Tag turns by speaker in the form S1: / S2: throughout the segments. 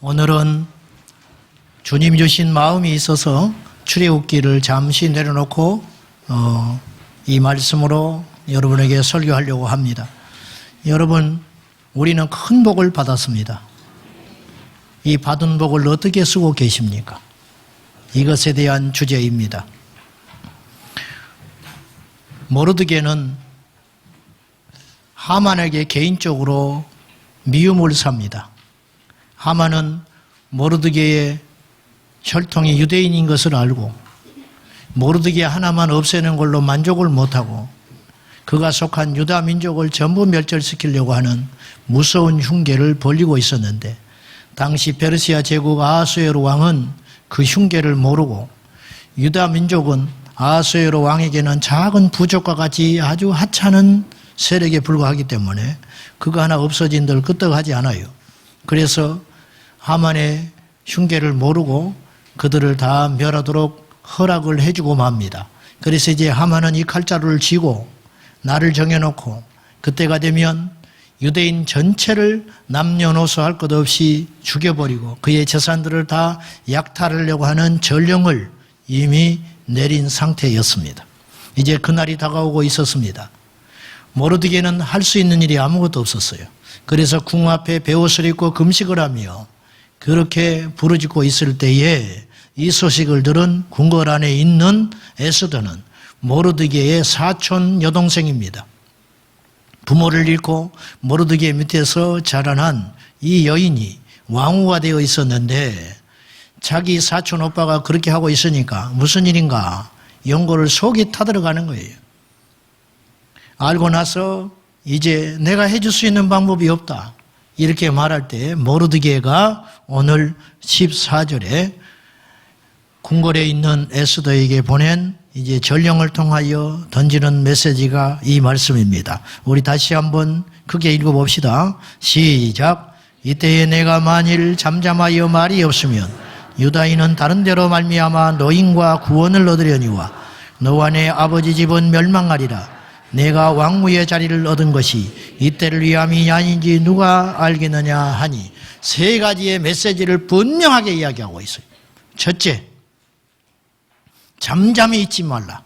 S1: 오늘은 주님 주신 마음이 있어서 출애굽기를 잠시 내려놓고 이 말씀으로 여러분에게 설교하려고 합니다. 여러분, 우리는 큰 복을 받았습니다. 이 받은 복을 어떻게 쓰고 계십니까? 이것에 대한 주제입니다. 모르드게는 하만에게 개인적으로 미움을 삽니다. 하만은 모르드게의 혈통이 유대인인 것을 알고 모르드게 하나만 없애는 걸로 만족을 못하고 그가 속한 유다 민족을 전부 멸절시키려고 하는 무서운 흉계를 벌이고 있었는데, 당시 페르시아 제국 아하수에로 왕은 그 흉계를 모르고 유다 민족은 아하수에로 왕에게는 작은 부족과 같이 아주 하찮은 세력에 불과하기 때문에 그거 하나 없어진들 끄떡하지 않아요. 그래서 하만의 흉계를 모르고 그들을 다 멸하도록 허락을 해주고 맙니다. 그래서 이제 하만은 이 칼자루를 쥐고 날을 정해놓고 그때가 되면 유대인 전체를 남녀노소 할 것 없이 죽여버리고 그의 재산들을 다 약탈하려고 하는 전령을 이미 내린 상태였습니다. 이제 그날이 다가오고 있었습니다. 모르드게는 할 수 있는 일이 아무것도 없었어요. 그래서 궁 앞에 베옷을 입고 금식을 하며 그렇게 부르짖고 있을 때에 이 소식을 들은 궁궐 안에 있는 에스더는 모르드게의 사촌 여동생입니다. 부모를 잃고 모르드게 밑에서 자라난 이 여인이 왕후가 되어 있었는데 자기 사촌 오빠가 그렇게 하고 있으니까 무슨 일인가 연고를 속이 타들어가는 거예요. 알고 나서 이제 내가 해줄 수 있는 방법이 없다 이렇게 말할 때 모르드게가 오늘 14절에 궁궐에 있는 에스더에게 보낸 이제 전령을 통하여 던지는 메시지가 이 말씀입니다. 우리 다시 한번 크게 읽어봅시다. 시작. 이때에 내가 만일 잠잠하여 말이 없으면 유다인은 다른 데로 말미암아 노인과 구원을 얻으려니와 너와 내 아버지 집은 멸망하리라. 내가 왕후의 자리를 얻은 것이 이때를 위함이 아닌지 누가 알겠느냐 하니 세 가지의 메시지를 분명하게 이야기하고 있어요. 첫째, 잠잠히 있지 말라.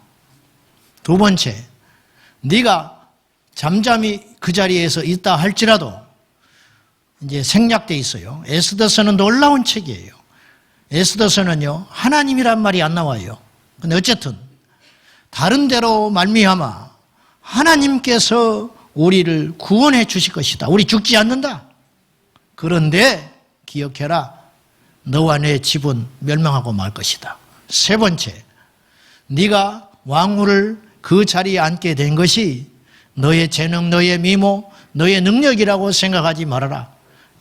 S1: 두 번째, 네가 잠잠히 그 자리에서 있다 할지라도 이제 생략돼 있어요. 에스더서는 놀라운 책이에요. 에스더서는요 하나님이란 말이 안 나와요. 근데 어쨌든 다른 데로 말미암아 하나님께서 우리를 구원해 주실 것이다. 우리 죽지 않는다. 그런데 기억해라. 너와 내 집은 멸망하고 말 것이다. 세 번째, 네가 왕후를 그 자리에 앉게 된 것이 너의 재능, 너의 미모, 너의 능력이라고 생각하지 말아라.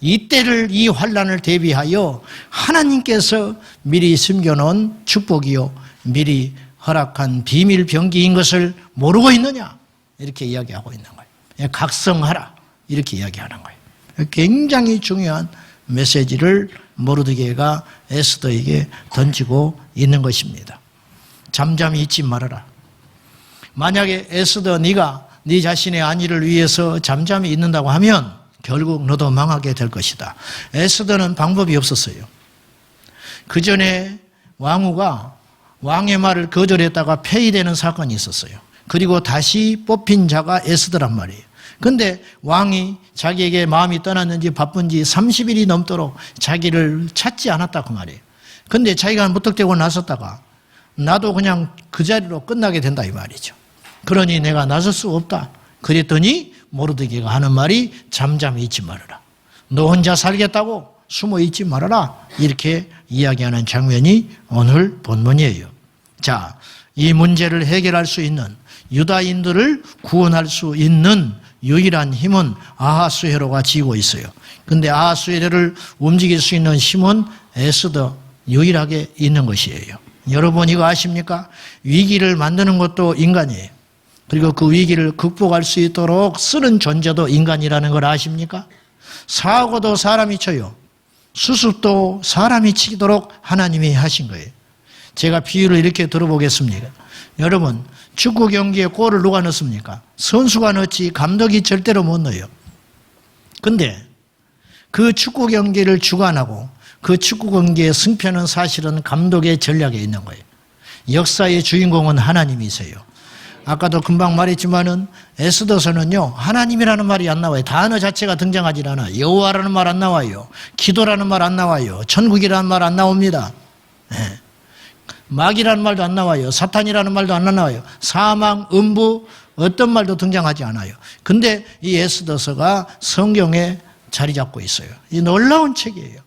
S1: 이때를 이 환난을 대비하여 하나님께서 미리 숨겨놓은 축복이요 미리 허락한 비밀 병기인 것을 모르고 있느냐 이렇게 이야기하고 있는 거예요. 각성하라 이렇게 이야기하는 거예요. 굉장히 중요한 메시지를 모르드게가 에스더에게 던지고 있는 것입니다. 잠잠히 있지 말아라. 만약에 에스더 네가 네 자신의 안위를 위해서 잠잠히 있는다고 하면 결국 너도 망하게 될 것이다. 에스더는 방법이 없었어요. 그 전에 왕후가 왕의 말을 거절했다가 폐위되는 사건이 있었어요. 그리고 다시 뽑힌 자가 에스더란 말이에요. 근데 왕이 자기에게 마음이 떠났는지 바쁜지 30일이 넘도록 자기를 찾지 않았다 그 말이에요. 근데 자기가 무턱대고 나섰다가 나도 그냥 그 자리로 끝나게 된다 이 말이죠. 그러니 내가 나설 수 없다. 그랬더니 모르드게가 하는 말이 잠잠히 있지 말아라. 너 혼자 살겠다고 숨어 있지 말아라. 이렇게 이야기하는 장면이 오늘 본문이에요. 자, 이 문제를 해결할 수 있는 유다인들을 구원할 수 있는 유일한 힘은 아하수에로가 쥐고 있어요. 근데 아하수에로를 움직일 수 있는 힘은 에스더 유일하게 있는 것이에요. 여러분 이거 아십니까? 위기를 만드는 것도 인간이에요. 그리고 그 위기를 극복할 수 있도록 쓰는 존재도 인간이라는 걸 아십니까? 사고도 사람이 쳐요. 수습도 사람이 치도록 하나님이 하신 거예요. 제가 비유를 이렇게 들어보겠습니다. 여러분, 축구 경기에 골을 누가 넣습니까? 선수가 넣지 감독이 절대로 못 넣어요. 근데 그 축구 경기를 주관하고 그 축구 경기의 승패는 사실은 감독의 전략에 있는 거예요. 역사의 주인공은 하나님이세요. 아까도 금방 말했지만은 에스더서는요, 하나님이라는 말이 안 나와요. 단어 자체가 등장하지 않아요. 여호와라는 말 안 나와요. 기도라는 말 안 나와요. 천국이라는 말 안 나옵니다. 네. 마귀라는 말도 안 나와요. 사탄이라는 말도 안 나와요. 사망, 음부, 어떤 말도 등장하지 않아요. 근데 이 에스더서가 성경에 자리 잡고 있어요. 이 놀라운 책이에요.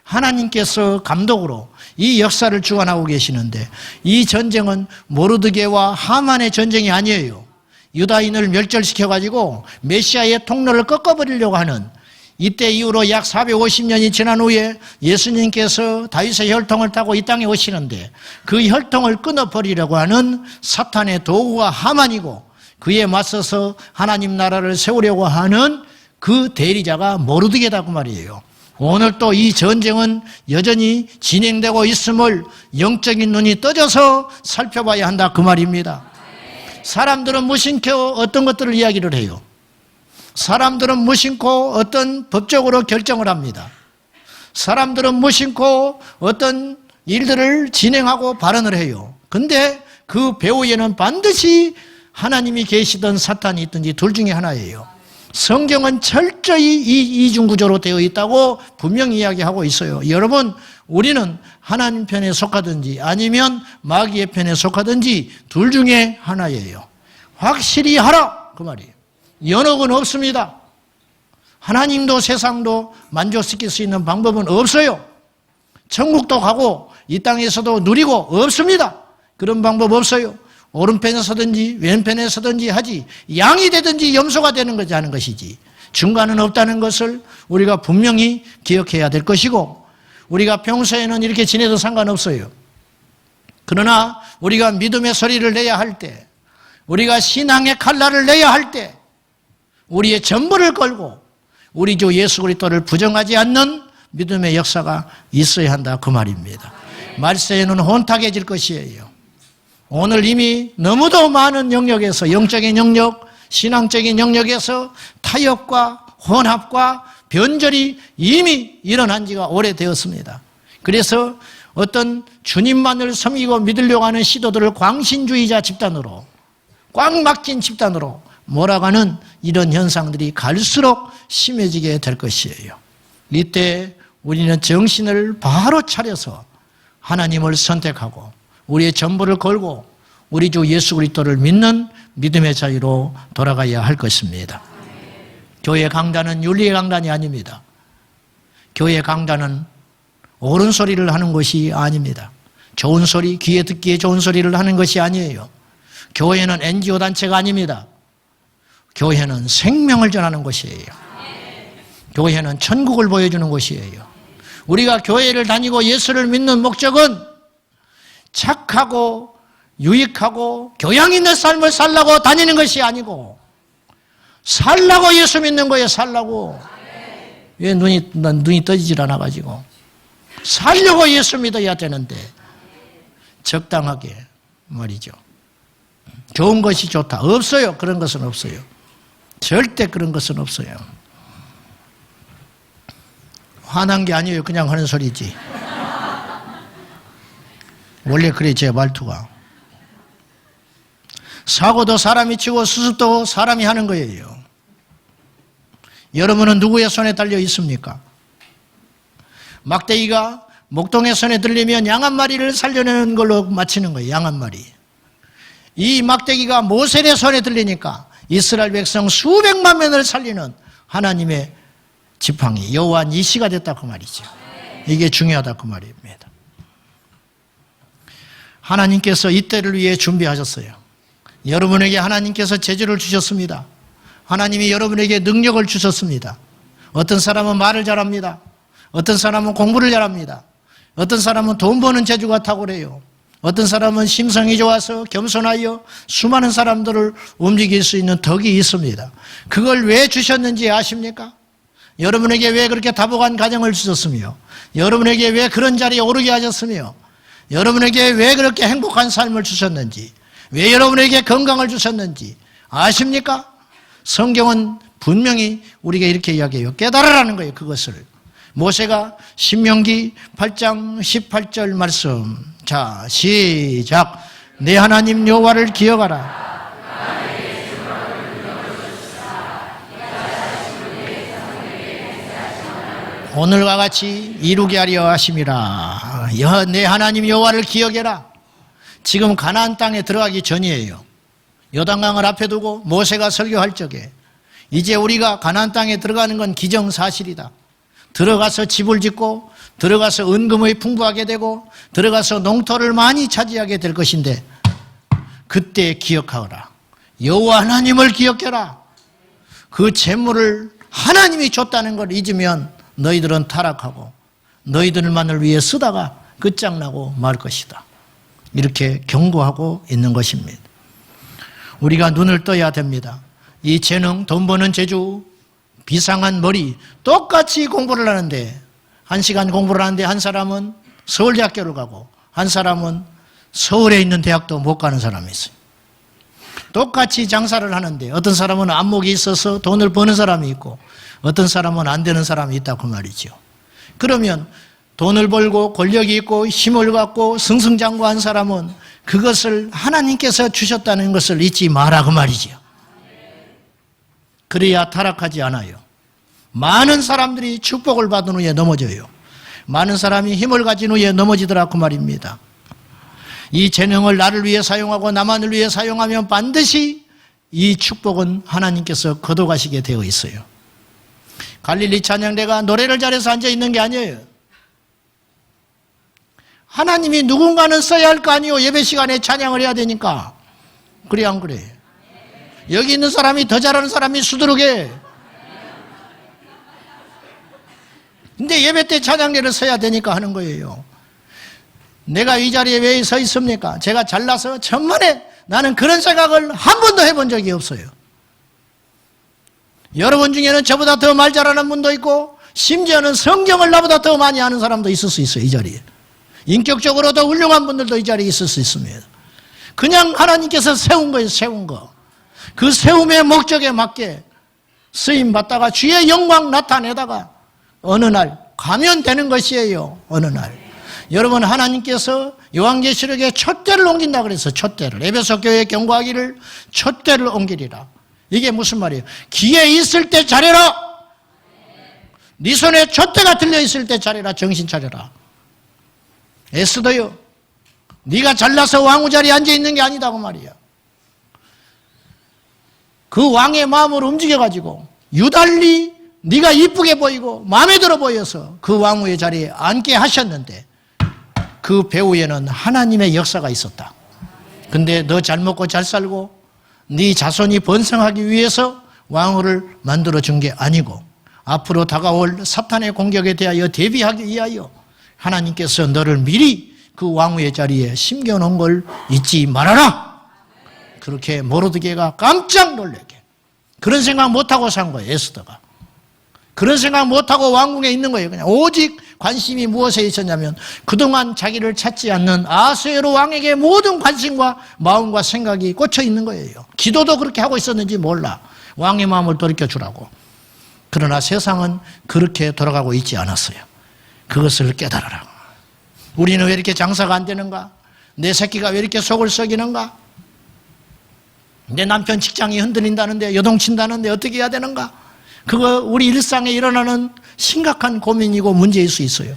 S1: 하나님께서 감독으로 이 역사를 주관하고 계시는데, 이 전쟁은 모르드게와 하만의 전쟁이 아니에요. 유다인을 멸절시켜가지고 메시아의 통로를 꺾어버리려고 하는, 이때 이후로 약 450년이 지난 후에 예수님께서 다윗의 혈통을 타고 이 땅에 오시는데, 그 혈통을 끊어버리려고 하는 사탄의 도구가 하만이고, 그에 맞서서 하나님 나라를 세우려고 하는 그 대리자가 모르드게다 그 말이에요. 오늘 또 이 전쟁은 여전히 진행되고 있음을 영적인 눈이 떠져서 살펴봐야 한다 그 말입니다. 사람들은 무심코 어떤 것들을 이야기를 해요. 사람들은 무심코 어떤 법적으로 결정을 합니다. 사람들은 무심코 어떤 일들을 진행하고 발언을 해요. 근데 그 배후에는 반드시 하나님이 계시든 사탄이 있든지 둘 중에 하나예요. 성경은 철저히 이 이중구조로 되어 있다고 분명히 이야기하고 있어요. 여러분, 우리는 하나님 편에 속하든지 아니면 마귀의 편에 속하든지 둘 중에 하나예요. 확실히 하라 그 말이에요. 연옥은 없습니다. 하나님도 세상도 만족시킬 수 있는 방법은 없어요. 천국도 가고 이 땅에서도 누리고 없습니다. 그런 방법 없어요. 오른편에 서든지 왼편에 서든지 하지, 양이 되든지 염소가 되는 거지 하는 것이지, 중간은 없다는 것을 우리가 분명히 기억해야 될 것이고, 우리가 평소에는 이렇게 지내도 상관없어요. 그러나 우리가 믿음의 소리를 내야 할 때, 우리가 신앙의 칼날을 내야 할 때, 우리의 전부를 걸고 우리 주 예수 그리스도를 부정하지 않는 믿음의 역사가 있어야 한다 그 말입니다. 말세에는 혼탁해질 것이에요. 오늘 이미 너무도 많은 영역에서, 영적인 영역, 신앙적인 영역에서 타협과 혼합과 변절이 이미 일어난 지가 오래되었습니다. 그래서 어떤 주님만을 섬기고 믿으려고 하는 시도들을 광신주의자 집단으로, 꽉 막힌 집단으로 몰아가는 이런 현상들이 갈수록 심해지게 될 것이에요. 이때 우리는 정신을 바로 차려서 하나님을 선택하고 우리의 전부를 걸고 우리 주 예수 그리스도를 믿는 믿음의 자유로 돌아가야 할 것입니다. 교회 강단은 윤리의 강단이 아닙니다. 교회 강단은 옳은 소리를 하는 것이 아닙니다. 좋은 소리, 귀에 듣기에 좋은 소리를 하는 것이 아니에요. 교회는 NGO 단체가 아닙니다. 교회는 생명을 전하는 것이에요. 교회는 천국을 보여주는 것이에요. 우리가 교회를 다니고 예수를 믿는 목적은 착하고 유익하고 교양 있는 삶을 살라고 다니는 것이 아니고, 살라고 예수 믿는 거예요. 살라고. 왜 눈이 떠지질 않아가지고. 살려고 예수 믿어야 되는데, 적당하게 말이죠. 좋은 것이 좋다. 없어요. 그런 것은 없어요. 절대 그런 것은 없어요. 화난 게 아니에요. 그냥 하는 소리지. 원래 그래 제 말투가. 사고도 사람이 치고 수습도 사람이 하는 거예요. 여러분은 누구의 손에 달려 있습니까? 막대기가 목동의 손에 들리면 양 한 마리를 살려내는 걸로 마치는 거예요. 양 한 마리. 이 막대기가 모세의 손에 들리니까 이스라엘 백성 수백만 명을 살리는 하나님의 지팡이, 여호와 니시가 됐다 그 말이죠. 이게 중요하다 그 말입니다. 하나님께서 이때를 위해 준비하셨어요. 여러분에게 하나님께서 재주를 주셨습니다. 하나님이 여러분에게 능력을 주셨습니다. 어떤 사람은 말을 잘합니다. 어떤 사람은 공부를 잘합니다. 어떤 사람은 돈 버는 재주가 탁월해요. 어떤 사람은 심성이 좋아서 겸손하여 수많은 사람들을 움직일 수 있는 덕이 있습니다. 그걸 왜 주셨는지 아십니까? 여러분에게 왜 그렇게 다복한 가정을 주셨으며, 여러분에게 왜 그런 자리에 오르게 하셨으며, 여러분에게 왜 그렇게 행복한 삶을 주셨는지, 왜 여러분에게 건강을 주셨는지 아십니까? 성경은 분명히 우리에게 이렇게 이야기해요. 깨달으라는 거예요. 그것을 모세가 신명기 8장 18절 말씀. 자, 시작. 내 하나님 여호와를 기억하라. 오늘과 같이 이루게 하려 하심이라. 내 하나님 여호와를 기억해라. 지금 가나안 땅에 들어가기 전이에요. 요단강을 앞에 두고 모세가 설교할 적에 이제 우리가 가나안 땅에 들어가는 건 기정사실이다. 들어가서 집을 짓고 들어가서 은금을 풍부하게 되고 들어가서 농토를 많이 차지하게 될 것인데 그때 기억하거라. 여호와 하나님을 기억해라. 그 재물을 하나님이 줬다는 걸 잊으면 너희들은 타락하고 너희들만을 위해 쓰다가 끝장나고 말 것이다. 이렇게 경고하고 있는 것입니다. 우리가 눈을 떠야 됩니다. 이 재능, 돈 버는 재주, 비상한 머리 똑같이 공부를 하는데 1시간 공부를 하는데 한 사람은 서울대학교를 가고 한 사람은 서울에 있는 대학도 못 가는 사람이 있어요. 똑같이 장사를 하는데 어떤 사람은 안목이 있어서 돈을 버는 사람이 있고 어떤 사람은 안 되는 사람이 있다고 말이죠. 그러면 돈을 벌고 권력이 있고 힘을 갖고 승승장구한 사람은 그것을 하나님께서 주셨다는 것을 잊지 마라 그 말이죠. 그래야 타락하지 않아요. 많은 사람들이 축복을 받은 후에 넘어져요. 많은 사람이 힘을 가진 후에 넘어지더라 그 말입니다. 이 재능을 나를 위해 사용하고 나만을 위해 사용하면 반드시 이 축복은 하나님께서 거둬가시게 되어 있어요. 갈릴리 찬양대가 노래를 잘해서 앉아있는 게 아니에요. 하나님이 누군가는 써야 할 거 아니에요. 예배 시간에 찬양을 해야 되니까. 그래 안 그래? 여기 있는 사람이 더 잘하는 사람이 수두룩해. 근데 예배 때 찬양대를 써야 되니까 하는 거예요. 내가 이 자리에 왜 서 있습니까? 제가 잘나서 천만에 나는 그런 생각을 한 번도 해본 적이 없어요. 여러분 중에는 저보다 더 말 잘하는 분도 있고 심지어는 성경을 나보다 더 많이 아는 사람도 있을 수 있어요. 이 자리에. 인격적으로 더 훌륭한 분들도 이 자리에 있을 수 있습니다. 그냥 하나님께서 세운 거예요. 세운 거. 그 세움의 목적에 맞게 쓰임 받다가 주의 영광 나타내다가 어느 날 가면 되는 것이에요. 어느 날. 여러분 하나님께서 요한계시록에 촛대를 옮긴다 그래서 촛대를 에베소 교회에 경고하기를 촛대를 옮기리라. 이게 무슨 말이에요? 기회 있을 때 잘해라. 네 손에 촛대가 들려있을 때 잘해라. 정신 차려라. 에스더요. 네가 잘나서 왕후 자리에 앉아있는 게 아니다고 말이야. 그 왕의 마음을 움직여가지고 유달리 네가 이쁘게 보이고 마음에 들어 보여서 그 왕후의 자리에 앉게 하셨는데 그 배후에는 하나님의 역사가 있었다. 근데 너 잘 먹고 잘 살고 네 자손이 번성하기 위해서 왕후를 만들어준 게 아니고 앞으로 다가올 사탄의 공격에 대하여 대비하기 위하여 하나님께서 너를 미리 그 왕후의 자리에 심겨놓은 걸 잊지 말아라. 그렇게 모르드게가 깜짝 놀라게 그런 생각 못하고 산 거예요. 에스더가. 그런 생각 못하고 왕궁에 있는 거예요. 그냥 오직 관심이 무엇에 있었냐면 그동안 자기를 찾지 않는 아수에로 왕에게 모든 관심과 마음과 생각이 꽂혀 있는 거예요. 기도도 그렇게 하고 있었는지 몰라. 왕의 마음을 돌이켜주라고. 그러나 세상은 그렇게 돌아가고 있지 않았어요. 그것을 깨달아라. 우리는 왜 이렇게 장사가 안 되는가? 내 새끼가 왜 이렇게 속을 썩이는가? 내 남편 직장이 흔들린다는데 요동친다는데 어떻게 해야 되는가? 그거 우리 일상에 일어나는 심각한 고민이고 문제일 수 있어요.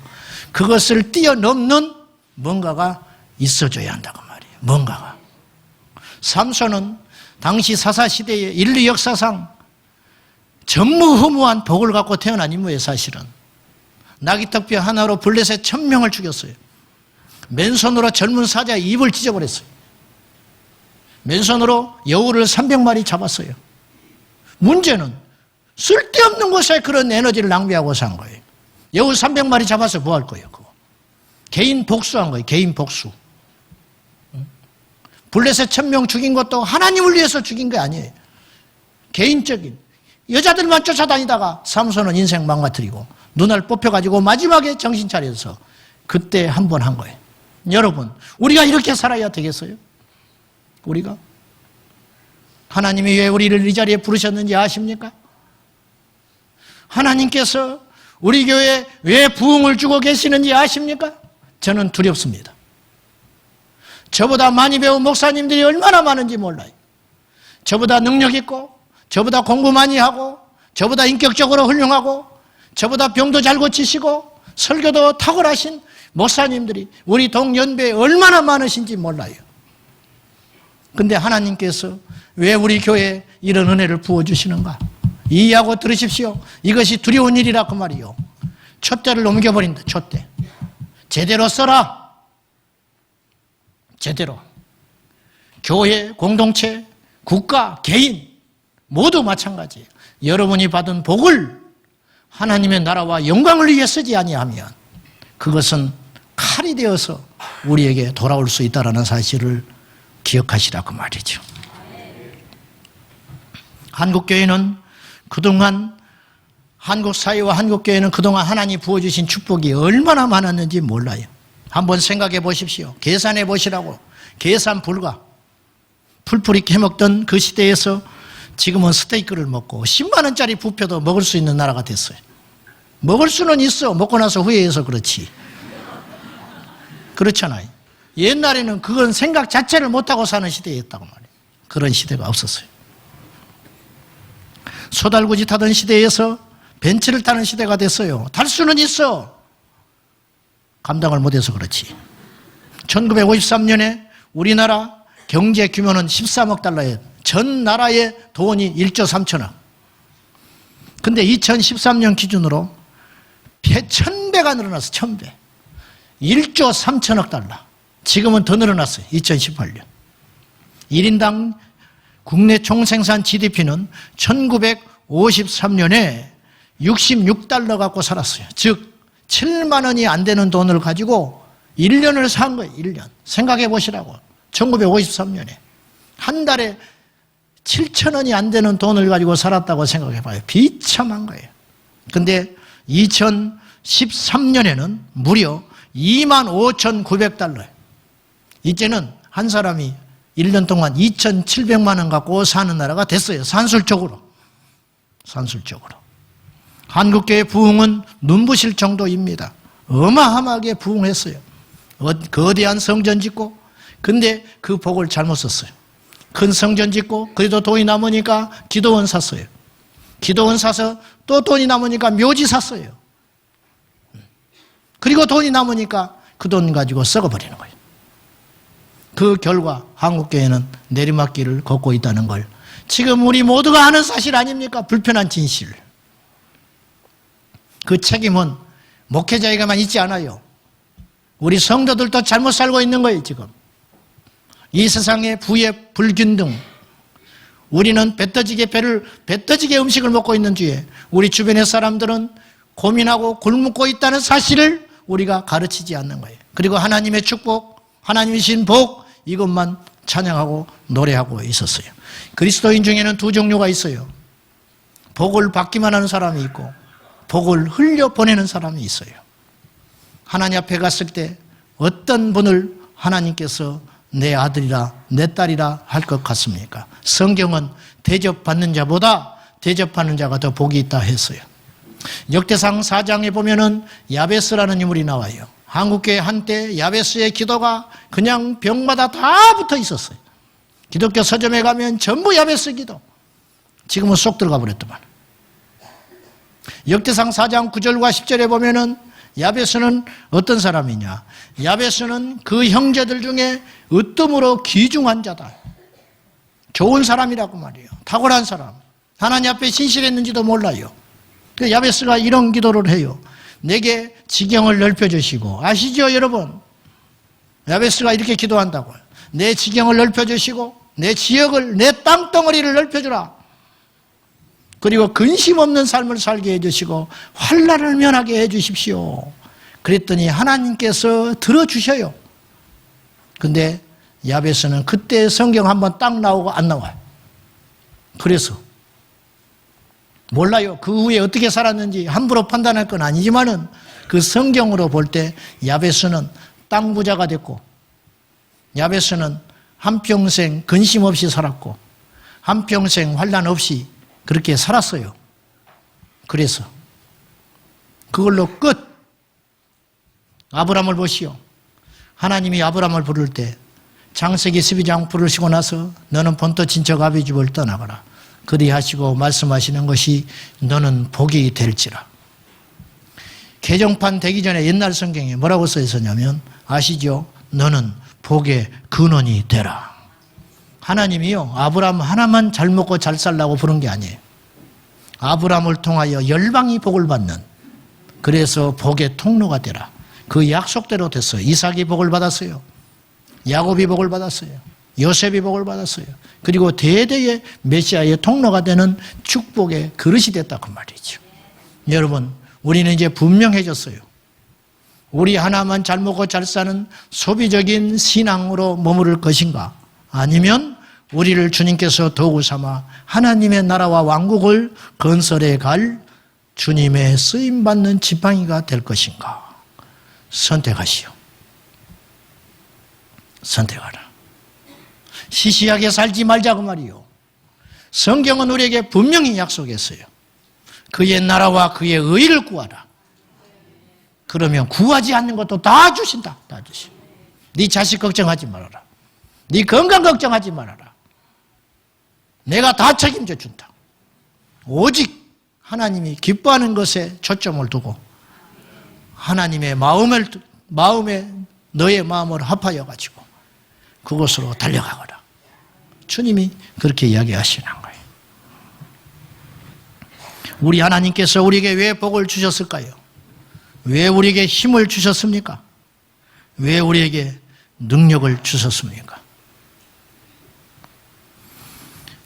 S1: 그것을 뛰어넘는 뭔가가 있어줘야 한다고 말이에요. 뭔가가. 삼손은 당시 사사시대의 인류 역사상 전무후무한 복을 갖고 태어난 인물이에요. 사실은. 나귀떡뼈 하나로 블레셋 1000명을 죽였어요. 맨손으로 젊은 사자의 입을 찢어버렸어요. 맨손으로 여우를 300마리 잡았어요. 문제는 쓸데없는 곳에 그런 에너지를 낭비하고 산 거예요. 여우 300마리 잡아서 뭐 할 거예요? 그거. 개인 복수한 거예요. 개인 복수. 블레셋 1000명 죽인 것도 하나님을 위해서 죽인 게 아니에요. 개인적인. 여자들만 쫓아다니다가 삼손은 인생 망가뜨리고 눈알 뽑혀가지고 마지막에 정신 차려서 그때 한 번 한 거예요. 여러분, 우리가 이렇게 살아야 되겠어요? 우리가? 하나님이 왜 우리를 이 자리에 부르셨는지 아십니까? 하나님께서 우리 교회에 왜 부흥을 주고 계시는지 아십니까? 저는 두렵습니다. 저보다 많이 배운 목사님들이 얼마나 많은지 몰라요. 저보다 능력 있고, 저보다 공부 많이 하고, 저보다 인격적으로 훌륭하고, 저보다 병도 잘 고치시고, 설교도 탁월하신 목사님들이 우리 동연배에 얼마나 많으신지 몰라요. 근데 하나님께서 왜 우리 교회에 이런 은혜를 부어주시는가? 이해하고 들으십시오. 이것이 두려운 일이라 그 말이요. 촛대를 옮겨버린다. 촛대. 제대로 써라. 제대로. 교회, 공동체, 국가, 개인 모두 마찬가지예요. 여러분이 받은 복을 하나님의 나라와 영광을 위해 쓰지 아니하면 그것은 칼이 되어서 우리에게 돌아올 수 있다는 사실을 기억하시라 그 말이죠. 한국교회는 그동안 한국 사회와 한국교회는 그동안 하나님이 부어주신 축복이 얼마나 많았는지 몰라요. 한번 생각해 보십시오. 계산해 보시라고. 계산 불가. 풀풀이 캐먹던 그 시대에서 지금은 스테이크를 먹고 10만 원짜리 부표도 먹을 수 있는 나라가 됐어요. 먹을 수는 있어. 먹고 나서 후회해서 그렇지. 그렇잖아요. 옛날에는 그건 생각 자체를 못하고 사는 시대였다고 말이에요. 그런 시대가 없었어요. 소달구지 타던 시대에서 벤츠를 타는 시대가 됐어요. 탈 수는 있어. 감당을 못해서 그렇지. 1953년에 우리나라 경제 규모는 13억 달러예요. 전 나라의 돈이 1조 3천억. 근데 2013년 기준으로 1000배가 늘어났어. 1000배. 1조 3천억 달러. 지금은 더 늘어났어요. 2018년. 1인당 국내 총생산 GDP는 1953년에 66달러 갖고 살았어요. 즉 7만 원이 안 되는 돈을 가지고 1년을 산 거예요. 1년. 생각해 보시라고. 1953년에. 한 달에 7천 원이 안 되는 돈을 가지고 살았다고 생각해 봐요. 비참한 거예요. 근데 2013년에는 무려 25,900달러예요. 이제는 한 사람이 1년 동안 2,700만 원 갖고 사는 나라가 됐어요. 산술적으로. 산술적으로. 한국교회 부흥은 눈부실 정도입니다. 어마어마하게 부흥했어요. 거대한 성전 짓고, 근데 그 복을 잘못 썼어요. 큰 성전 짓고, 그래도 돈이 남으니까 기도원 샀어요. 기도원 사서 또 돈이 남으니까 묘지 샀어요. 그리고 돈이 남으니까 그 돈 가지고 썩어버리는 거예요. 그 결과 한국교회는 내리막길을 걷고 있다는 걸 지금 우리 모두가 아는 사실 아닙니까? 불편한 진실. 그 책임은 목회자에게만 있지 않아요. 우리 성도들도 잘못 살고 있는 거예요, 지금. 이 세상의 부의 불균등. 우리는 배 떠지게 음식을 먹고 있는 주에 우리 주변의 사람들은 고민하고 굶고 있다는 사실을 우리가 가르치지 않는 거예요. 그리고 하나님의 축복, 하나님이 주신 복, 이것만 찬양하고 노래하고 있었어요. 그리스도인 중에는 두 종류가 있어요. 복을 받기만 하는 사람이 있고 복을 흘려보내는 사람이 있어요. 하나님 앞에 갔을 때 어떤 분을 하나님께서 내 아들이라 내 딸이라 할 것 같습니까? 성경은 대접받는 자보다 대접하는 자가 더 복이 있다 했어요. 역대상 4장에 보면은 야베스라는 인물이 나와요. 한국교회 한때 야베스의 기도가 그냥 벽마다 다 붙어 있었어요. 기독교 서점에 가면 전부 야베스 기도. 지금은 쏙 들어가 버렸더만. 역대상 4장 9절과 10절에 보면은 야베스는 어떤 사람이냐? 야베스는 그 형제들 중에 으뜸으로 귀중한 자다. 좋은 사람이라고 말이에요. 탁월한 사람. 하나님 앞에 신실했는지도 몰라요. 그 야베스가 이런 기도를 해요. 내게 지경을 넓혀주시고, 아시죠 여러분? 야베스가 이렇게 기도한다고요. 내 지경을 넓혀주시고 내 지역을, 내 땅덩어리를 넓혀주라. 그리고 근심 없는 삶을 살게 해주시고 환난을 면하게 해주십시오. 그랬더니 하나님께서 들어주셔요. 근데 야베스는 그때 성경 한번 딱 나오고 안 나와요. 그래서 몰라요. 그 후에 어떻게 살았는지 함부로 판단할 건 아니지만은 그 성경으로 볼 때 야베스는 땅 부자가 됐고, 야베스는 한평생 근심 없이 살았고, 한평생 환난 없이 그렇게 살았어요. 그래서 그걸로 끝. 아브라함을 보시오. 하나님이 아브라함을 부를 때 창세기 12장 부르시고 나서 너는 본토 친척 아비 집을 떠나가라. 그리 하시고 말씀하시는 것이 너는 복이 될지라. 개정판 되기 전에 옛날 성경에 뭐라고 써 있었냐면 아시죠? 너는 복의 근원이 되라. 하나님이요, 아브라함 하나만 잘 먹고 잘 살라고 부른 게 아니에요. 아브라함을 통하여 열방이 복을 받는, 그래서 복의 통로가 되라. 그 약속대로 됐어요. 이삭이 복을 받았어요. 야곱이 복을 받았어요. 요셉이 복을 받았어요. 그리고 대대의 메시아의 통로가 되는 축복의 그릇이 됐다 그 말이죠. 여러분, 우리는 이제 분명해졌어요. 우리 하나만 잘 먹고 잘 사는 소비적인 신앙으로 머무를 것인가? 아니면 우리를 주님께서 도구 삼아 하나님의 나라와 왕국을 건설해 갈 주님의 쓰임받는 지팡이가 될 것인가? 선택하시오. 선택하라. 시시하게 살지 말자고 말이요. 성경은 우리에게 분명히 약속했어요. 그의 나라와 그의 의를 구하라. 그러면 구하지 않는 것도 다 주신다. 다 주신다. 네 자식 걱정하지 말아라. 네 건강 걱정하지 말아라. 내가 다 책임져 준다. 오직 하나님이 기뻐하는 것에 초점을 두고 하나님의 마음에 너의 마음을 합하여 가지고 그곳으로 달려가거라. 주님이 그렇게 이야기하시는 거예요. 우리 하나님께서 우리에게 왜 복을 주셨을까요? 왜 우리에게 힘을 주셨습니까? 왜 우리에게 능력을 주셨습니까?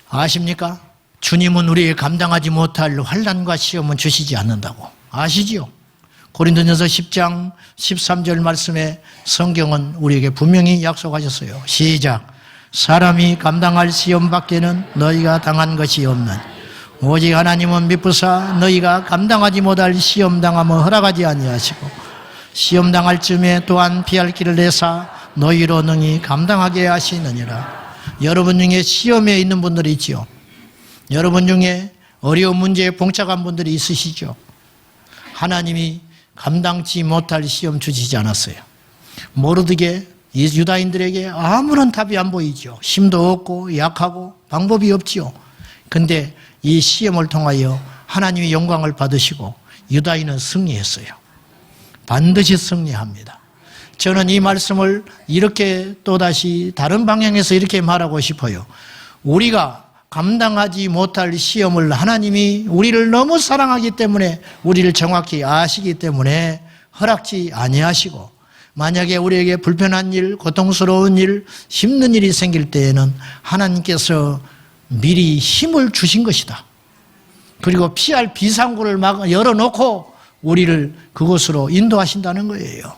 S1: 아십니까? 주님은 우리에게 감당하지 못할 환난과 시험은 주시지 않는다고. 아시지요? 고린도전서 10장 13절 말씀에 성경은 우리에게 분명히 약속하셨어요. 시작. 사람이 감당할 시험 밖에는 너희가 당한 것이 없는 오직 하나님은 미쁘사 너희가 감당하지 못할 시험 당함을 허락하지 아니하시고 시험 당할 쯤에 또한 피할 길을 내사 너희로 능히 감당하게 하시느니라. 여러분 중에 시험에 있는 분들이 있지요. 여러분 중에 어려운 문제에 봉착한 분들이 있으시죠. 하나님이 감당치 못할 시험 주시지 않았어요. 모르드게 유다인들에게 아무런 답이 안 보이죠. 힘도 없고 약하고 방법이 없지요. 근데 이 시험을 통하여 하나님의 영광을 받으시고 유다인은 승리했어요. 반드시 승리합니다. 저는 이 말씀을 이렇게 또다시 다른 방향에서 이렇게 말하고 싶어요. 우리가 감당하지 못할 시험을 하나님이 우리를 너무 사랑하기 때문에 우리를 정확히 아시기 때문에 허락지 아니하시고 만약에 우리에게 불편한 일, 고통스러운 일, 힘든 일이 생길 때에는 하나님께서 미리 힘을 주신 것이다. 그리고 피할 비상구를 막 열어놓고 우리를 그곳으로 인도하신다는 거예요.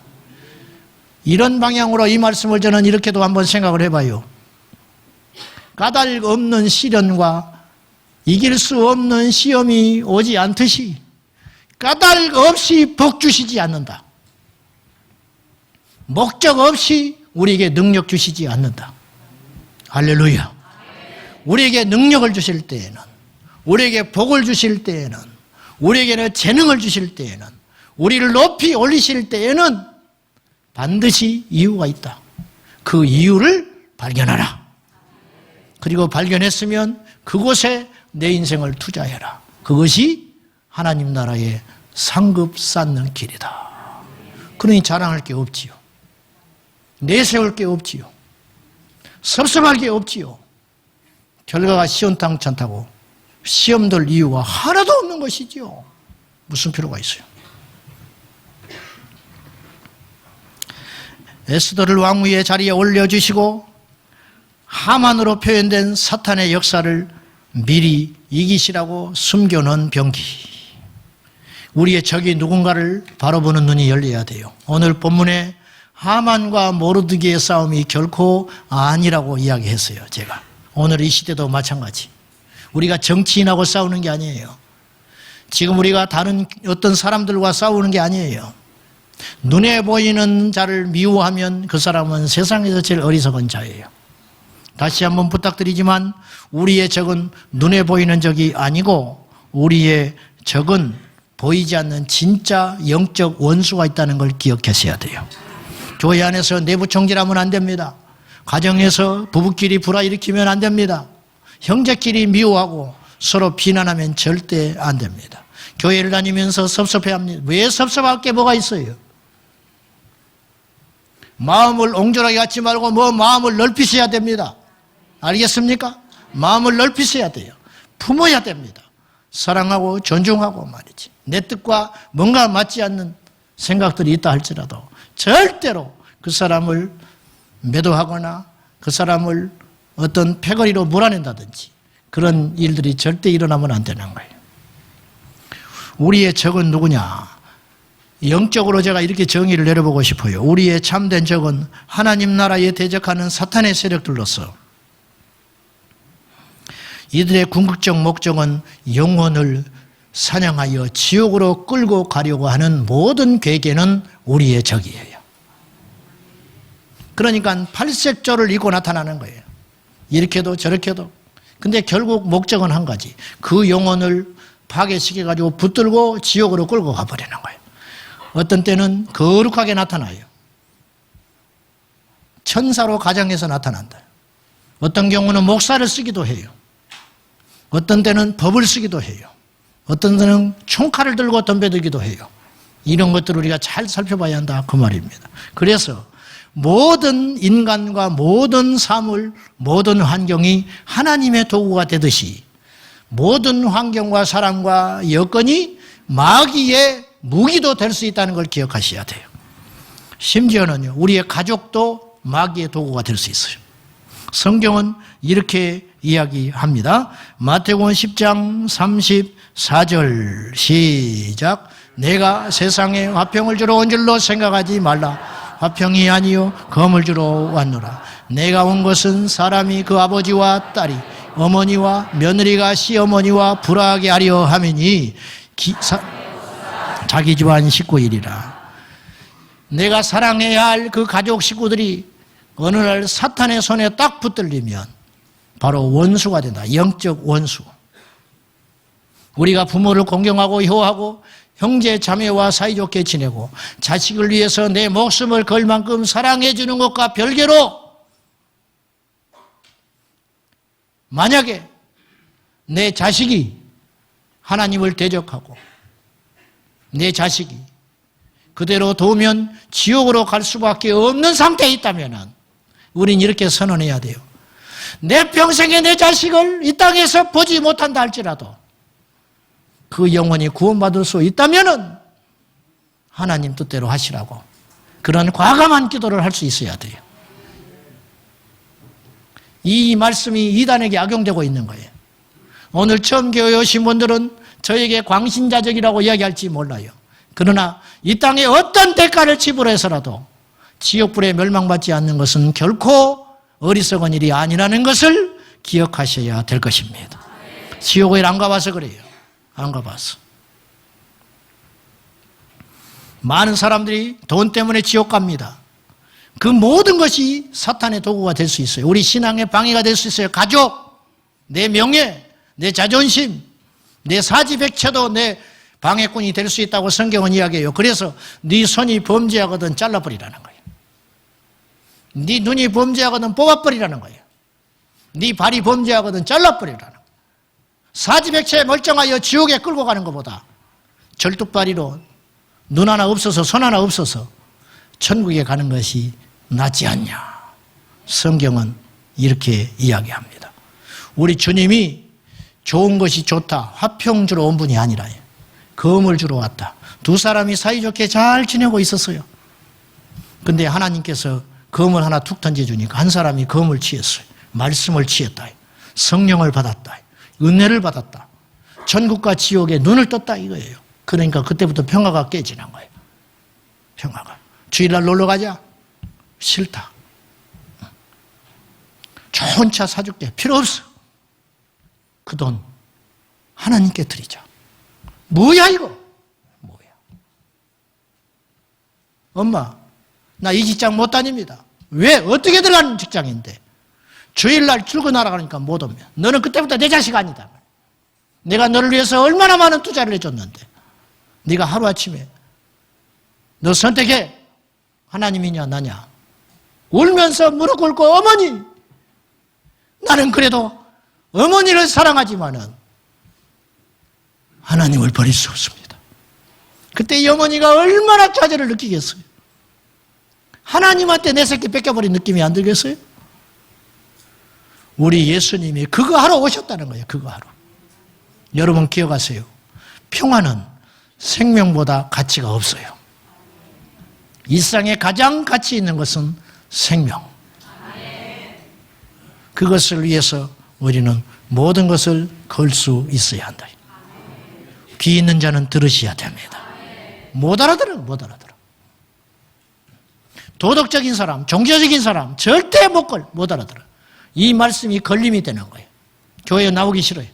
S1: 이런 방향으로 이 말씀을 저는 이렇게도 한번 생각을 해봐요. 까닭 없는 시련과 이길 수 없는 시험이 오지 않듯이 까닭 없이 복 주시지 않는다. 목적 없이 우리에게 능력 주시지 않는다. 할렐루야. 우리에게 능력을 주실 때에는, 우리에게 복을 주실 때에는, 우리에게는 재능을 주실 때에는, 우리를 높이 올리실 때에는 반드시 이유가 있다. 그 이유를 발견하라. 그리고 발견했으면 그곳에 내 인생을 투자해라. 그것이 하나님 나라의 상급 쌓는 길이다. 그러니 자랑할 게 없지요. 내세울 게 없지요. 섭섭할 게 없지요. 결과가 시원찮다고 시험될 이유가 하나도 없는 것이지요. 무슨 필요가 있어요? 에스더를 왕위의 자리에 올려주시고 하만으로 표현된 사탄의 역사를 미리 이기시라고 숨겨놓은 병기. 우리의 적이 누군가를 바라보는 눈이 열려야 돼요. 오늘 본문에 하만과 모르드기의 싸움이 결코 아니라고 이야기했어요. 제가 오늘 이 시대도 마찬가지. 우리가 정치인하고 싸우는 게 아니에요. 지금 우리가 다른 어떤 사람들과 싸우는 게 아니에요. 눈에 보이는 자를 미워하면 그 사람은 세상에서 제일 어리석은 자예요. 다시 한번 부탁드리지만 우리의 적은 눈에 보이는 적이 아니고 우리의 적은 보이지 않는 진짜 영적 원수가 있다는 걸 기억하셔야 돼요. 교회 안에서 내부 정질하면 안 됩니다. 가정에서 부부끼리 불화일으키면 안 됩니다. 형제끼리 미워하고 서로 비난하면 절대 안 됩니다. 교회를 다니면서 섭섭해합니다. 왜 섭섭할 게 뭐가 있어요? 마음을 옹졸하게 갖지 말고 마음을 넓히셔야 됩니다. 알겠습니까? 마음을 넓히셔야 돼요. 품어야 됩니다. 사랑하고 존중하고 말이지. 내 뜻과 뭔가 맞지 않는 생각들이 있다 할지라도 절대로 그 사람을 매도하거나 그 사람을 어떤 패거리로 몰아낸다든지 그런 일들이 절대 일어나면 안 되는 거예요. 우리의 적은 누구냐? 영적으로 제가 이렇게 정의를 내려보고 싶어요. 우리의 참된 적은 하나님 나라에 대적하는 사탄의 세력들로서 이들의 궁극적 목적은 영혼을 사냥하여 지옥으로 끌고 가려고 하는 모든 괴계는 우리의 적이에요. 그러니까 팔색조를 입고 나타나는 거예요. 이렇게도 저렇게도. 근데 결국 목적은 한 가지. 그 영혼을 파괴시켜가지고 붙들고 지옥으로 끌고 가버리는 거예요. 어떤 때는 거룩하게 나타나요. 천사로 가정에서 나타난다. 어떤 경우는 목사를 쓰기도 해요. 어떤 때는 법을 쓰기도 해요. 어떤 때는 총칼을 들고 덤벼들기도 해요. 이런 것들을 우리가 잘 살펴봐야 한다 그 말입니다. 그래서 모든 인간과 모든 사물, 모든 환경이 하나님의 도구가 되듯이 모든 환경과 사람과 여건이 마귀의 무기도 될 수 있다는 걸 기억하셔야 돼요. 심지어는요, 우리의 가족도 마귀의 도구가 될 수 있어요. 성경은 이렇게 이야기합니다. 마태복음 10장 34절 시작. 내가 세상에 화평을 주러 온 줄로 생각하지 말라. 화평이 아니요 검을 주러 왔노라. 내가 온 것은 사람이 그 아버지와 딸이 어머니와 며느리가 시어머니와 불화하게 하려 함이니 자기 집안 식구이리라. 내가 사랑해야 할 그 가족 식구들이 어느 날 사탄의 손에 딱 붙들리면 바로 원수가 된다. 영적 원수. 우리가 부모를 공경하고 효하고 형제 자매와 사이좋게 지내고 자식을 위해서 내 목숨을 걸 만큼 사랑해 주는 것과 별개로 만약에 내 자식이 하나님을 대적하고 내 자식이 그대로 두면 지옥으로 갈 수밖에 없는 상태에 있다면 우린 이렇게 선언해야 돼요. 내 평생에 내 자식을 이 땅에서 보지 못한다 할지라도 그 영혼이 구원받을 수 있다면 하나님 뜻대로 하시라고 그런 과감한 기도를 할 수 있어야 돼요. 이 말씀이 이단에게 악용되고 있는 거예요. 오늘 처음 교회 오신 분들은 저에게 광신자적이라고 이야기할지 몰라요. 그러나 이 땅에 어떤 대가를 지불해서라도 지옥불에 멸망받지 않는 것은 결코 어리석은 일이 아니라는 것을 기억하셔야 될 것입니다. 지옥에 안 가봐서 그래요. 안 가봐서. 많은 사람들이 돈 때문에 지옥 갑니다. 그 모든 것이 사탄의 도구가 될 수 있어요. 우리 신앙의 방해가 될 수 있어요. 가족, 내 명예, 내 자존심, 내 사지백체도 내 방해꾼이 될 수 있다고 성경은 이야기해요. 그래서 네 손이 범죄하거든 잘라버리라는 거예요. 네 눈이 범죄하거든 뽑아버리라는 거예요. 네 발이 범죄하거든 잘라버리라는 거예요. 사지백체에 멀쩡하여 지옥에 끌고 가는 것보다 절뚝발이로 눈 하나 없어서 손 하나 없어서 천국에 가는 것이 낫지 않냐. 성경은 이렇게 이야기합니다. 우리 주님이 좋은 것이 좋다, 화평 주러 온 분이 아니라 검을 주러 왔다. 두 사람이 사이좋게 잘 지내고 있었어요. 근데 하나님께서 검을 하나 툭 던져주니까 한 사람이 검을 취했어요. 말씀을 취했다. 성령을 받았다. 은혜를 받았다. 천국과 지옥에 눈을 떴다 이거예요. 그러니까 그때부터 평화가 깨지는 거예요. 평화가. 주일날 놀러 가자. 싫다. 좋은 차 사줄게. 필요 없어. 그 돈 하나님께 드리자. 뭐야 이거? 뭐야? 엄마, 나 이 직장 못 다닙니다. 왜? 어떻게 들어가는 직장인데? 주일날 출근하라 그러니까 못 오면. 너는 그때부터 내 자식 아니다. 내가 너를 위해서 얼마나 많은 투자를 해줬는데. 네가 하루아침에 너 선택해. 하나님이냐 나냐. 울면서 무릎 꿇고 어머니, 나는 그래도 어머니를 사랑하지만은 하나님을 버릴 수 없습니다. 그때 이 어머니가 얼마나 좌절을 느끼겠어요. 하나님한테 내 새끼 뺏겨버린 느낌이 안 들겠어요? 우리 예수님이 그거 하러 오셨다는 거예요. 그거 하러. 여러분 기억하세요. 평화는 생명보다 가치가 없어요. 이 세상에 가장 가치 있는 것은 생명. 그것을 위해서 우리는 모든 것을 걸 수 있어야 한다. 귀 있는 자는 들으셔야 됩니다. 못 알아들어. 도덕적인 사람, 종교적인 사람 절대 못 알아들어. 이 말씀이 걸림이 되는 거예요. 교회에 나오기 싫어요.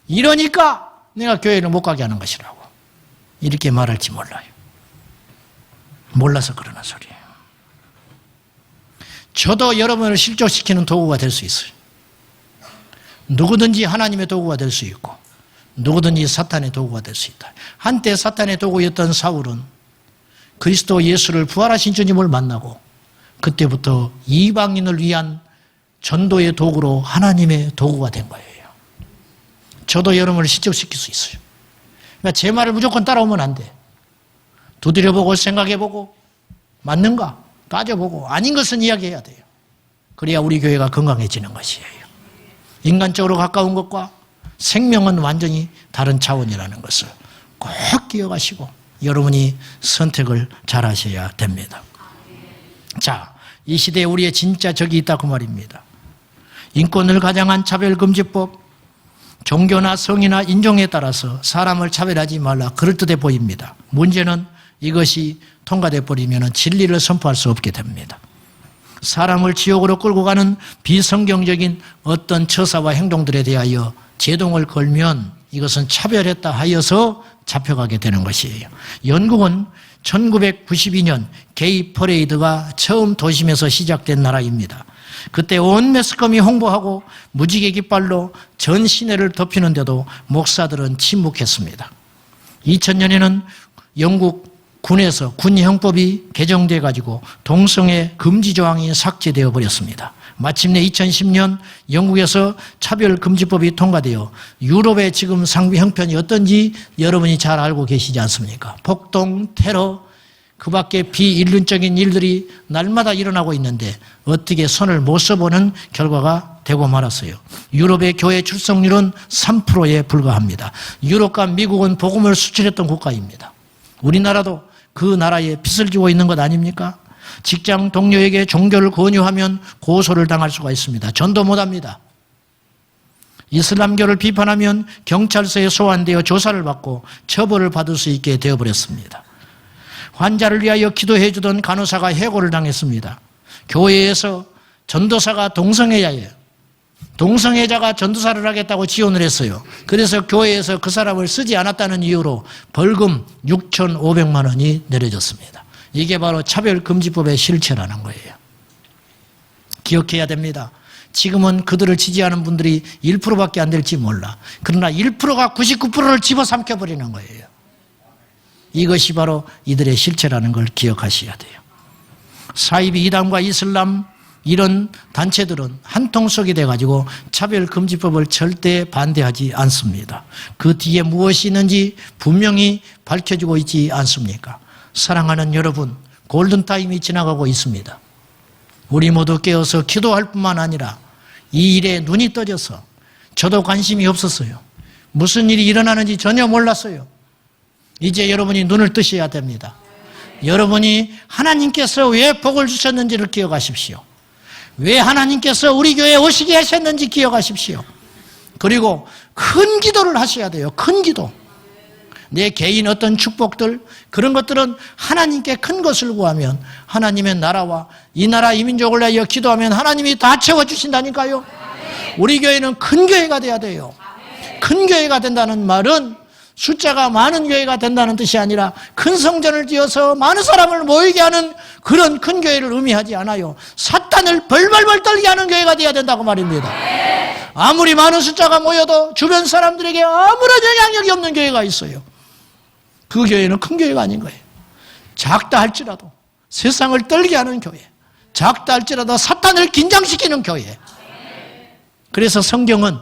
S1: 이러니까 내가 교회를 못 가게 하는 것이라고 이렇게 말할지 몰라요. 몰라서 그러는 소리예요. 저도 여러분을 실족시키는 도구가 될 수 있어요. 누구든지 하나님의 도구가 될 수 있고 누구든지 사탄의 도구가 될 수 있다. 한때 사탄의 도구였던 사울은 그리스도 예수를 부활하신 주님을 만나고 그때부터 이방인을 위한 전도의 도구로 하나님의 도구가 된 거예요. 저도 여러분을 실족시킬 수 있어요. 그러니까 제 말을 무조건 따라오면 안 돼. 두드려보고 생각해보고 맞는가 따져보고 아닌 것은 이야기해야 돼요. 그래야 우리 교회가 건강해지는 것이에요. 인간적으로 가까운 것과 생명은 완전히 다른 차원이라는 것을 꼭 기억하시고 여러분이 선택을 잘 하셔야 됩니다. 자, 이 시대에 우리의 진짜 적이 있다고 말입니다. 인권을 가장한 차별금지법, 종교나 성이나 인종에 따라서 사람을 차별하지 말라 그럴듯해 보입니다. 문제는 이것이 통과돼 버리면 진리를 선포할 수 없게 됩니다. 사람을 지옥으로 끌고 가는 비성경적인 어떤 처사와 행동들에 대하여 제동을 걸면 이것은 차별했다 하여서 잡혀가게 되는 것이에요. 영국은 1992년 게이 퍼레이드가 처음 도심에서 시작된 나라입니다. 그때 온 매스컴이 홍보하고 무지개 깃발로 전 시내를 덮이는데도 목사들은 침묵했습니다. 2000년에는 영국 군에서 군형법이 개정돼 가지고 동성애 금지 조항이 삭제되어 버렸습니다. 마침내 2010년 영국에서 차별금지법이 통과되어 유럽의 지금 상비 형편이 어떤지 여러분이 잘 알고 계시지 않습니까? 폭동, 테러, 그 밖에 비인륜적인 일들이 날마다 일어나고 있는데 어떻게 손을 못 써보는 결과가 되고 말았어요. 유럽의 교회 출석률은 3%에 불과합니다. 유럽과 미국은 복음을 수출했던 국가입니다. 우리나라도 그 나라에 빚을 지고 있는 것 아닙니까? 직장 동료에게 종교를 권유하면 고소를 당할 수가 있습니다. 전도 못합니다. 이슬람교를 비판하면 경찰서에 소환되어 조사를 받고 처벌을 받을 수 있게 되어버렸습니다. 환자를 위하여 기도해 주던 간호사가 해고를 당했습니다. 교회에서 전도사가 동성애자예요. 동성애자가 전도사를 하겠다고 지원을 했어요. 그래서 교회에서 그 사람을 쓰지 않았다는 이유로 벌금 6,500만 원이 내려졌습니다. 이게 바로 차별금지법의 실체라는 거예요. 기억해야 됩니다. 지금은 그들을 지지하는 분들이 1%밖에 안 될지 몰라. 그러나 1%가 99%를 집어삼켜버리는 거예요. 이것이 바로 이들의 실체라는 걸 기억하셔야 돼요. 사이비 이단과 이슬람 이런 단체들은 한통속이 돼가지고 차별금지법을 절대 반대하지 않습니다. 그 뒤에 무엇이 있는지 분명히 밝혀지고 있지 않습니까? 사랑하는 여러분, 골든타임이 지나가고 있습니다. 우리 모두 깨어서 기도할 뿐만 아니라 이 일에 눈이 떠져서 저도 관심이 없었어요. 무슨 일이 일어나는지 전혀 몰랐어요. 이제 여러분이 눈을 뜨셔야 됩니다. 여러분이 하나님께서 왜 복을 주셨는지를 기억하십시오. 왜 하나님께서 우리 교회에 오시게 하셨는지 기억하십시오. 그리고 큰 기도를 하셔야 돼요. 큰 기도. 내 개인 어떤 축복들 그런 것들은 하나님께 큰 것을 구하면 하나님의 나라와 이 나라 이 민족을 위하여 기도하면 하나님이 다 채워주신다니까요. 우리 교회는 큰 교회가 돼야 돼요. 큰 교회가 된다는 말은 숫자가 많은 교회가 된다는 뜻이 아니라 큰 성전을 지어서 많은 사람을 모이게 하는 그런 큰 교회를 의미하지 않아요. 사탄을 벌벌벌 떨게 하는 교회가 되어야 된다고 말입니다. 아무리 많은 숫자가 모여도 주변 사람들에게 아무런 영향력이 없는 교회가 있어요. 그 교회는 큰 교회가 아닌 거예요. 작다 할지라도 세상을 떨게 하는 교회, 작다 할지라도 사탄을 긴장시키는 교회. 그래서 성경은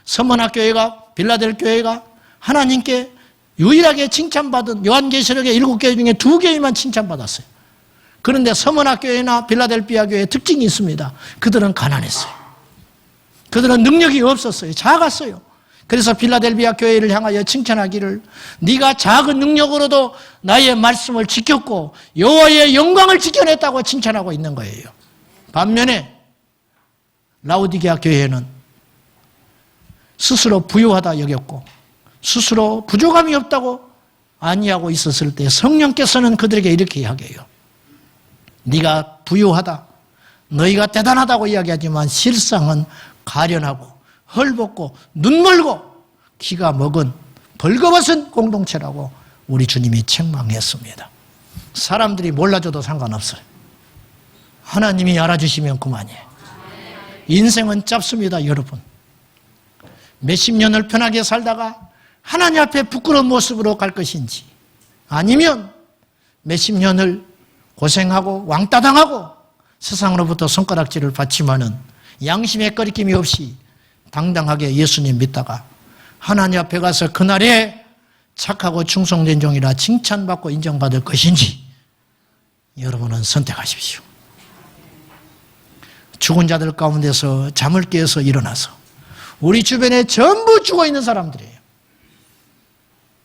S1: 서머나 교회가, 빌라델 교회가 하나님께 유일하게 칭찬받은 요한계시록의 7교회 중에 2교회만 칭찬받았어요. 그런데 서머나 교회나 빌라델비아 교회의 특징이 있습니다. 그들은 가난했어요. 그들은 능력이 없었어요. 작았어요. 그래서 빌라델비아 교회를 향하여 칭찬하기를 네가 작은 능력으로도 나의 말씀을 지켰고 여호와의 영광을 지켜냈다고 칭찬하고 있는 거예요. 반면에 라오디게아 교회는 스스로 부유하다 여겼고 스스로 부족함이 없다고 아니하고 있었을 때 성령께서는 그들에게 이렇게 이야기해요. 네가 부유하다, 너희가 대단하다고 이야기하지만 실상은 가련하고 헐벗고 눈멀고 기가 먹은 벌거벗은 공동체라고 우리 주님이 책망했습니다. 사람들이 몰라줘도 상관없어요. 하나님이 알아주시면 그만이에요. 인생은 짧습니다, 여러분. 몇십 년을 편하게 살다가 하나님 앞에 부끄러운 모습으로 갈 것인지, 아니면 몇십 년을 고생하고 왕따 당하고 세상으로부터 손가락질을 받지만은 양심의 거리낌이 없이 당당하게 예수님 믿다가 하나님 앞에 가서 그날에 착하고 충성된 종이라 칭찬받고 인정받을 것인지 여러분은 선택하십시오. 죽은 자들 가운데서 잠을 깨어서 일어나서 우리 주변에 전부 죽어있는 사람들이에요.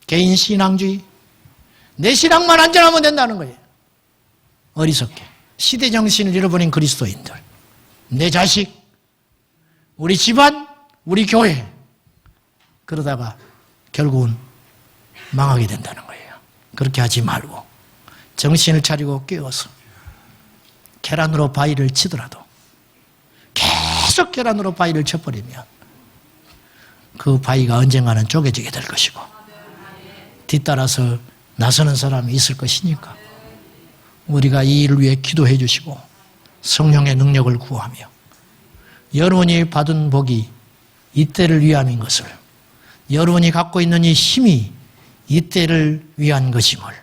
S1: 개인 신앙주의, 내 신앙만 안전하면 된다는 거예요. 어리석게 시대 정신을 잃어버린 그리스도인들, 내 자식, 우리 집안, 우리 교회, 그러다가 결국은 망하게 된다는 거예요. 그렇게 하지 말고 정신을 차리고 깨어서 계란으로 바위를 치더라도 계속 계란으로 바위를 쳐버리면 그 바위가 언젠가는 쪼개지게 될 것이고 뒤따라서 나서는 사람이 있을 것이니까 우리가 이 일을 위해 기도해 주시고 성령의 능력을 구하며 여러분이 받은 복이 이때를 위함인 것을, 여러분이 갖고 있는 이 힘이 이때를 위한 것임을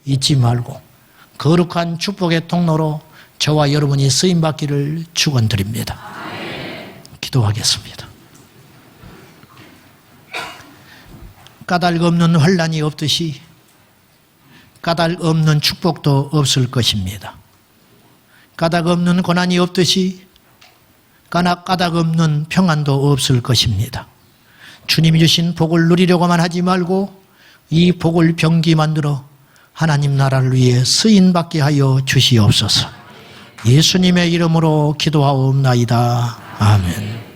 S1: 잊지 말고 거룩한 축복의 통로로 저와 여러분이 쓰임받기를 축원드립니다. 기도하겠습니다. 까닭 없는 환난이 없듯이 까닭 없는 축복도 없을 것입니다. 까닭 없는 고난이 없듯이 까닭 없는 평안도 없을 것입니다. 주님이 주신 복을 누리려고만 하지 말고 이 복을 병기 만들어 하나님 나라를 위해 쓰임받게 하여 주시옵소서. 예수님의 이름으로 기도하옵나이다. 아멘.